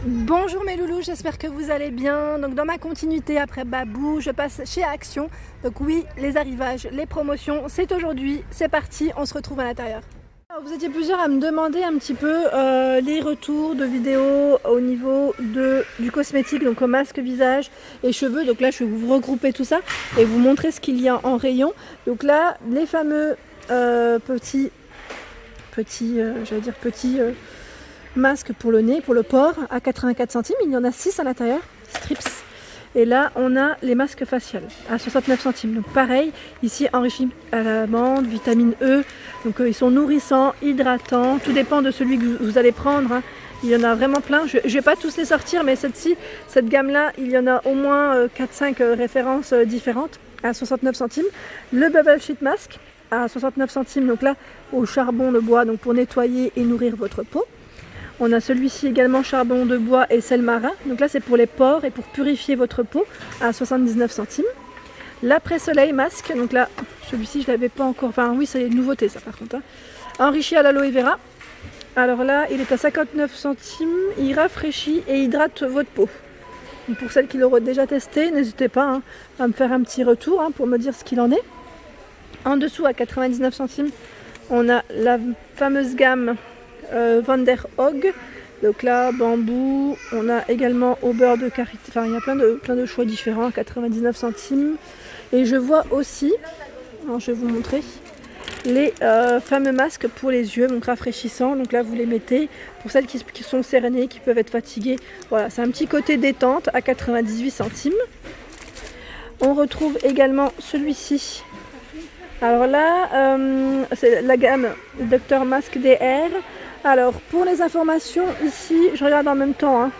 Bonjour mes loulous, j'espère que vous allez bien. Donc dans ma continuité après Babou, je passe chez Action. Donc oui, les arrivages, les promotions, c'est aujourd'hui, c'est parti, on se retrouve à l'intérieur. Vous étiez plusieurs à me demander un petit peu les retours de vidéos au niveau du cosmétique, donc au masque visage et cheveux. Donc là je vais vous regrouper tout ça et vous montrer ce qu'il y a en rayon. Donc là les fameux petits masque pour le nez, pour le port, à 84 centimes. Il y en a 6 à l'intérieur, strips. Et là, on a les masques faciales à 69 centimes. Donc pareil, ici enrichi à l'amande, vitamine E. Donc ils sont nourrissants, hydratants. Tout dépend de celui que vous allez prendre, hein. Il y en a vraiment plein. Je ne vais pas tous les sortir, mais cette gamme-là, il y en a au moins 4-5 références différentes à 69 centimes. Le Bubble Sheet Mask à 69 centimes. Donc là, au charbon de bois, donc pour nettoyer et nourrir votre peau. On a celui-ci également charbon de bois et sel marin. Donc là c'est pour les pores et pour purifier votre peau à 79 centimes. L'après-soleil masque. Donc là celui-ci je l'avais pas encore. Enfin oui, c'est une nouveauté ça par contre, hein. Enrichi à l'aloe vera. Alors là il est à 59 centimes. Il rafraîchit et hydrate votre peau. Donc pour celles qui l'auraient déjà testé, n'hésitez pas, hein, à me faire un petit retour, hein, pour me dire ce qu'il en est. En dessous à 99 centimes on a la fameuse gamme Van der Hoog, donc là bambou, on a également au beurre de karité, enfin il y a plein de choix différents à 99 centimes. Et je vois aussi, alors je vais vous montrer, les fameux masques pour les yeux, donc rafraîchissants. Donc là vous les mettez pour celles qui sont cernées, qui peuvent être fatiguées. Voilà, c'est un petit côté détente à 98 centimes. On retrouve également celui-ci. Alors là, c'est la gamme Dr Mask DR. Alors pour les informations ici, je regarde en même temps, hein,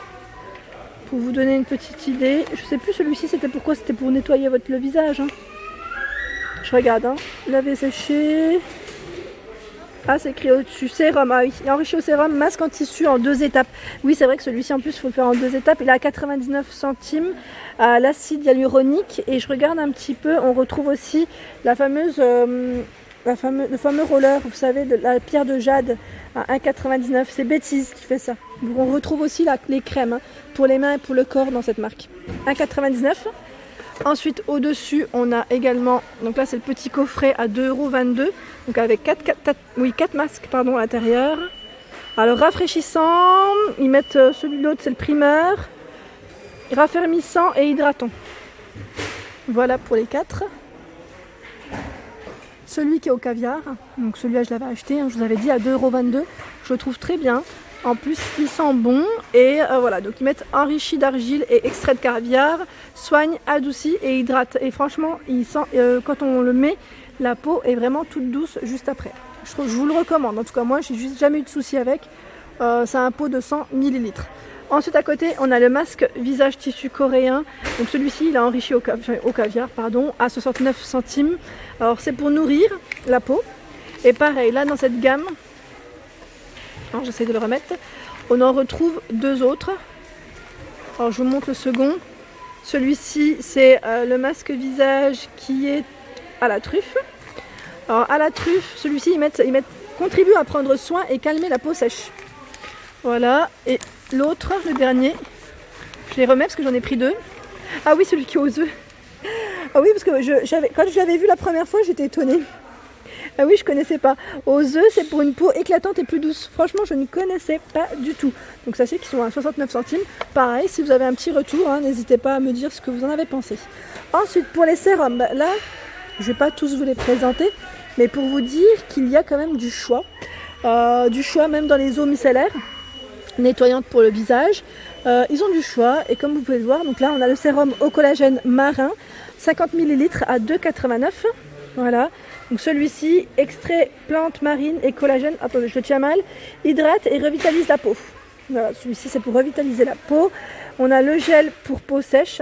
pour vous donner une petite idée. Je sais plus celui-ci c'était pourquoi, c'était pour nettoyer le visage, hein. Je regarde, hein. Laver, sécher. Ah, c'est écrit au-dessus, sérum, ah oui, enrichi au sérum, masque en tissu en 2 étapes. Oui, c'est vrai que celui-ci en plus il faut le faire en 2 étapes. Il est à 99 centimes à l'acide hyaluronique. Et je regarde un petit peu, on retrouve aussi la fameuse le fameux roller, vous savez, de la pierre de jade à 1,99. C'est Bêtise qui fait ça. On retrouve aussi les crèmes, hein, pour les mains et pour le corps dans cette marque. 1,99 €. Ensuite, au-dessus, on a également, donc là c'est le petit coffret à 2,22 €, donc avec 4 masques à l'intérieur. Alors rafraîchissant, ils mettent celui de l'autre, c'est le primeur, raffermissant et hydratant. Voilà pour les 4. Celui qui est au caviar, donc celui-là je l'avais acheté, hein, je vous avais dit à 2,22 €, je le trouve très bien. En plus il sent bon et voilà, donc ils mettent enrichi d'argile et extrait de caviar, soigne, adoucit et hydrate. Et franchement il sent, quand on le met, la peau est vraiment toute douce juste après. Je vous le recommande, en tout cas moi j'ai juste jamais eu de souci avec, c'est un pot de 100 ml. Ensuite à côté on a le masque visage tissu coréen, donc celui-ci il est enrichi au caviar, à 69 centimes. Alors c'est pour nourrir la peau. Et pareil, là dans cette gamme, alors j'essaie de le remettre, on en retrouve 2 autres. Alors je vous montre le second. Celui-ci c'est le masque visage qui est à la truffe. Alors à la truffe, celui-ci ils mettent contribue à prendre soin et calmer la peau sèche. Voilà, et l'autre, le dernier, je les remets parce que j'en ai pris 2. Ah oui, celui qui est aux œufs. Ah oui, parce que quand je l'avais vu la première fois, j'étais étonnée. Ah oui, je connaissais pas. Aux œufs, c'est pour une peau éclatante et plus douce. Franchement, je ne connaissais pas du tout. Donc sachez qu'ils sont à 69 centimes. Pareil, si vous avez un petit retour, hein, n'hésitez pas à me dire ce que vous en avez pensé. Ensuite, pour les sérums, là, je vais pas tous vous les présenter, mais pour vous dire qu'il y a quand même du choix. Du choix même dans les eaux micellaires nettoyantes pour le visage. Ils ont du choix et comme vous pouvez le voir, donc là on a le sérum au collagène marin, 50 ml à 2,89 €. Voilà, donc celui-ci, extrait plante marine et collagène, attendez je le tiens mal, hydrate et revitalise la peau. Voilà, celui-ci c'est pour revitaliser la peau. On a le gel pour peau sèche,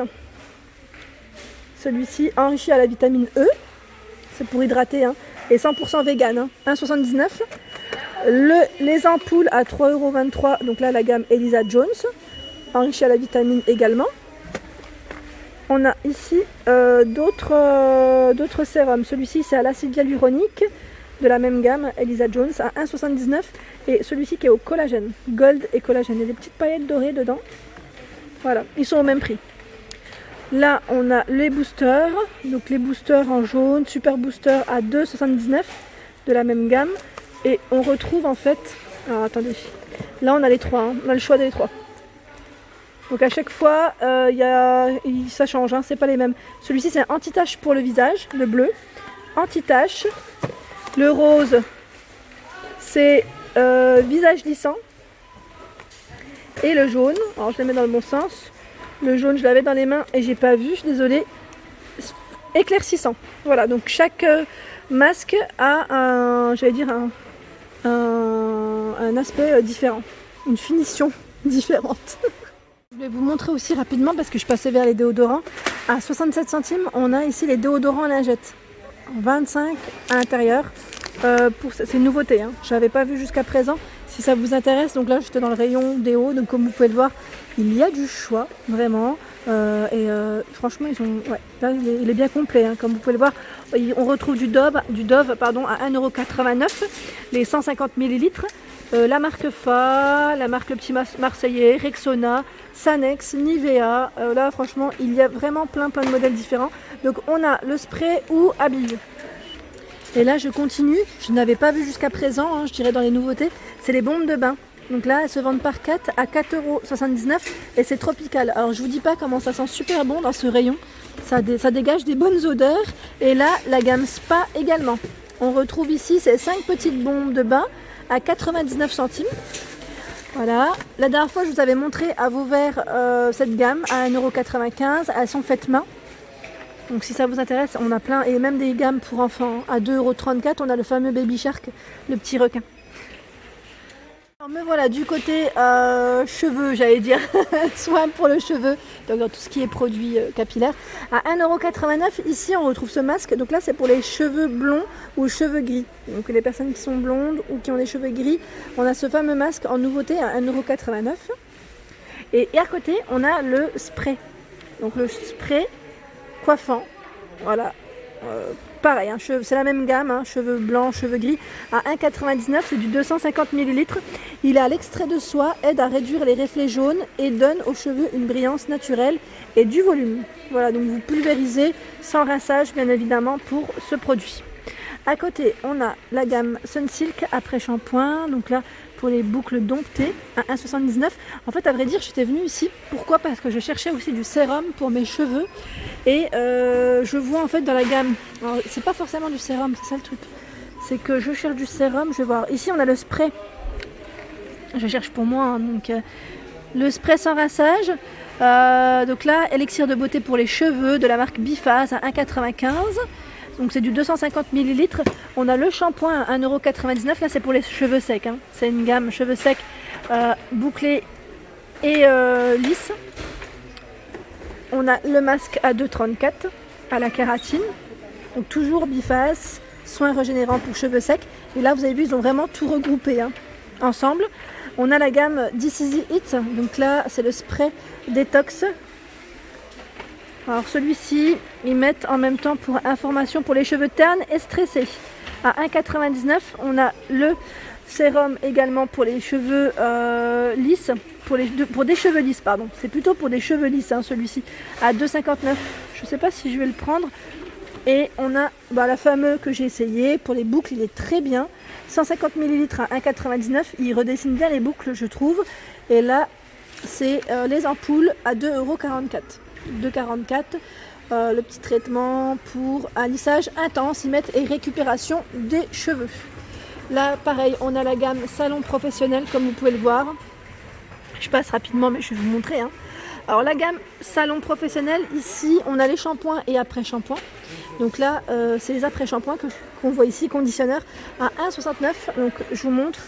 celui-ci enrichi à la vitamine E, c'est pour hydrater, hein, et 100% vegan, hein, 1,79 €. Les ampoules à 3,23 €, donc là la gamme Elisa Jones, enrichi à la vitamine également. On a ici d'autres sérums. Celui-ci c'est à l'acide hyaluronique, de la même gamme, Elisa Jones, à 1,79 et celui-ci qui est au collagène, gold et collagène. Il y a des petites paillettes dorées dedans. Voilà, ils sont au même prix. Là, on a les boosters, donc les boosters en jaune, super booster à 2,79 de la même gamme. Et on retrouve en fait, alors attendez, là on a les trois, hein. On a le choix des trois. Donc à chaque fois, ça change, hein, c'est pas les mêmes. Celui-ci c'est anti-tache pour le visage, le bleu, anti-tache. Le rose, c'est visage lissant. Et le jaune, alors je les mets dans le bon sens. Le jaune, je l'avais dans les mains et j'ai pas vu, je suis désolée. Éclaircissant. Voilà, donc chaque masque a un aspect différent, une finition différente. Je vais vous montrer aussi rapidement parce que je passais vers les déodorants. À 67 centimes, on a ici les déodorants à lingettes. 25 à l'intérieur. C'est une nouveauté, hein. Je n'avais pas vu jusqu'à présent. Si ça vous intéresse, donc là j'étais dans le rayon déo, donc comme vous pouvez le voir, il y a du choix, vraiment. Franchement, là il est bien complet, hein, comme vous pouvez le voir. On retrouve du Dove à 1,89 €, les 150 ml. La marque Fa, la marque Le Petit Marseillais, Rexona, Sanex, Nivea. Là franchement, il y a vraiment plein de modèles différents. Donc on a le spray ou habille. Et là je continue, je n'avais pas vu jusqu'à présent, hein, je dirais dans les nouveautés, c'est les bombes de bain. Donc là elles se vendent par 4 à 4,79 € et c'est tropical. Alors je vous dis pas comment ça sent super bon dans ce rayon, ça dégage des bonnes odeurs. Et là la gamme Spa également. On retrouve ici ces 5 petites bombes de bain à 99 centimes. Voilà, la dernière fois je vous avais montré à Vauvert cette gamme à 1,95 €, elles sont faites main. Donc si ça vous intéresse, on a plein, et même des gammes pour enfants. À 2,34 €, on a le fameux Baby Shark, le petit requin. Alors me voilà du côté cheveux, j'allais dire, soin pour le cheveu, donc dans tout ce qui est produits capillaires. À 1,89 €, ici on retrouve ce masque, donc là c'est pour les cheveux blonds ou cheveux gris. Donc les personnes qui sont blondes ou qui ont des cheveux gris, on a ce fameux masque en nouveauté à 1,89 €. Et à côté, on a le spray. Donc le spray coiffant, voilà, pareil, hein, c'est la même gamme, hein, cheveux blancs, cheveux gris, à 1,99 €, c'est du 250 ml. Il a l'extrait de soie, aide à réduire les reflets jaunes et donne aux cheveux une brillance naturelle et du volume. Voilà, donc vous pulvérisez sans rinçage bien évidemment pour ce produit. À côté, on a la gamme Sunsilk après shampoing, donc là pour les boucles domptées à 1,79 €. En fait, à vrai dire, j'étais venue ici. Pourquoi? Parce que je cherchais aussi du sérum pour mes cheveux. Et je vois en fait dans la gamme, alors c'est pas forcément du sérum, c'est ça le truc. C'est que je cherche du sérum, je vais voir. Ici, on a le spray. Je cherche pour moi, hein, donc le spray sans rinçage. Donc là, élixir de beauté pour les cheveux de la marque Biphase à 1,95 €. Donc c'est du 250 ml. On a le shampoing à 1,99 €. Là c'est pour les cheveux secs, hein. C'est une gamme cheveux secs, bouclés et lisses. On a le masque à 2,34 € à la kératine. Donc toujours Biphase, soins régénérants pour cheveux secs. Et là vous avez vu, ils ont vraiment tout regroupé, hein, ensemble. On a la gamme This Easy It. Donc là c'est le spray détox. Alors celui-ci, ils mettent en même temps pour information pour les cheveux ternes et stressés. À 1,99 €, on a le sérum également pour les cheveux lisses, pour des cheveux lisses, pardon. C'est plutôt pour des cheveux lisses, hein, celui-ci, à 2,59 €. Je ne sais pas si je vais le prendre. Et on a la fameuse que j'ai essayé pour les boucles, il est très bien. 150 ml à 1,99 €, il redessine bien les boucles, je trouve. Et là, c'est les ampoules à 2,44 €. 2,44 €, le petit traitement pour un lissage intense, ils mettent et récupération des cheveux. Là pareil, on a la gamme salon professionnel comme vous pouvez le voir. Je passe rapidement mais je vais vous montrer, hein. Alors la gamme salon professionnel, ici on a les shampoings et après shampoing. Donc là c'est les après shampoings qu'on voit ici, conditionneur à 1,69 €. Donc je vous montre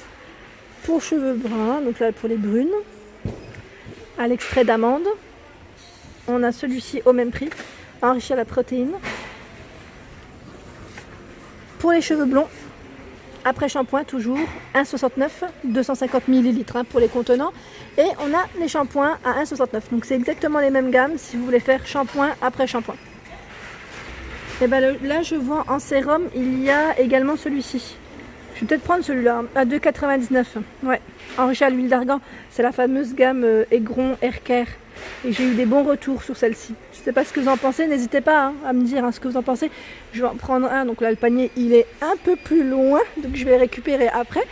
pour cheveux bruns, donc là pour les brunes, à l'extrait d'amande. On a celui-ci au même prix, enrichi à la protéine. Pour les cheveux blonds, après shampoing toujours, 1,69 €, 250 ml, hein, pour les contenants. Et on a les shampoings à 1,69 €. Donc c'est exactement les mêmes gammes si vous voulez faire shampoing après shampoing. Et ben là je vois en sérum, il y a également celui-ci. Je vais peut-être prendre celui-là à 2,99 €. Ouais, enrichi à l'huile d'argan. C'est la fameuse gamme Aigron Haircare. Et j'ai eu des bons retours sur celle-ci. Je ne sais pas ce que vous en pensez, n'hésitez pas à me dire ce que vous en pensez. Je vais en prendre un, donc là le panier il est un peu plus loin, donc je vais récupérer après.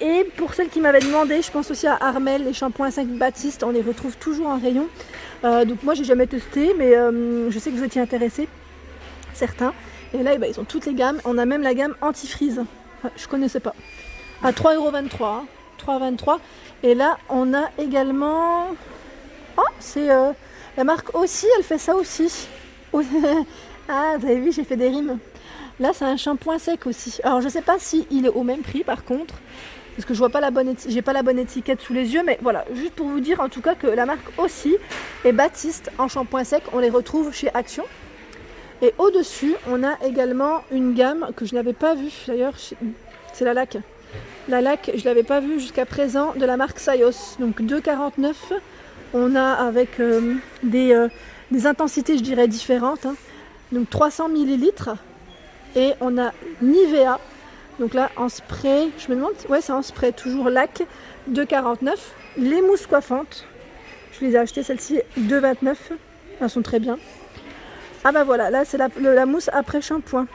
Et pour celles qui m'avaient demandé, je pense aussi à Armel, les shampoings 5 Baptiste, on les retrouve toujours en rayon. Donc moi j'ai jamais testé, mais je sais que vous étiez intéressés, certains. Et là ils ont toutes les gammes, on a même la gamme antifreeze, je connaissais pas. À 3,23 €, hein. 3,23 €. Et là on a également... Oh, c'est la marque aussi, elle fait ça aussi. Ah, vous avez vu, j'ai fait des rimes. Là, c'est un shampoing sec aussi. Alors, je sais pas si il est au même prix, par contre, parce que je vois pas la bonne j'ai pas la bonne étiquette sous les yeux, mais voilà, juste pour vous dire en tout cas que la marque aussi et Baptiste en shampoing sec, on les retrouve chez Action. Et au-dessus, on a également une gamme que je n'avais pas vue. D'ailleurs, c'est la laque. La laque, je l'avais pas vue jusqu'à présent, de la marque Sayos. Donc 2,49 €. On a avec des intensités, je dirais, différentes. Hein. Donc 300 ml. Et on a Nivea. Donc là, en spray, je me demande, ouais, c'est en spray, toujours lac, 2,49 €. Les mousses coiffantes, je les ai achetées, celles-ci, 2,29 €. Elles sont très bien. Ah bah voilà, là, c'est la mousse après shampoing,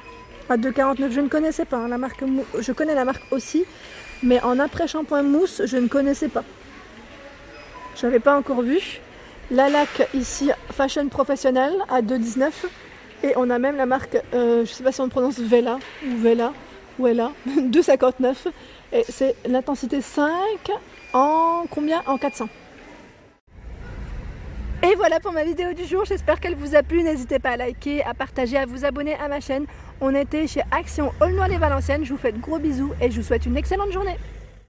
à 2,49 €. Je ne connaissais pas, hein, la marque, je connais la marque aussi, mais en après shampoing mousse, je ne connaissais pas. Je n'avais pas encore vu. La laque ici, Fashion Professionnel à 2,19 €. Et on a même la marque, je ne sais pas si on prononce Vela ou Vela, 2,59 €. Et c'est l'intensité 5 en combien? En 400. Et voilà pour ma vidéo du jour, j'espère qu'elle vous a plu. N'hésitez pas à liker, à partager, à vous abonner à ma chaîne. On était chez Action Aulnoy-les-Valenciennes. Je vous fais de gros bisous et je vous souhaite une excellente journée.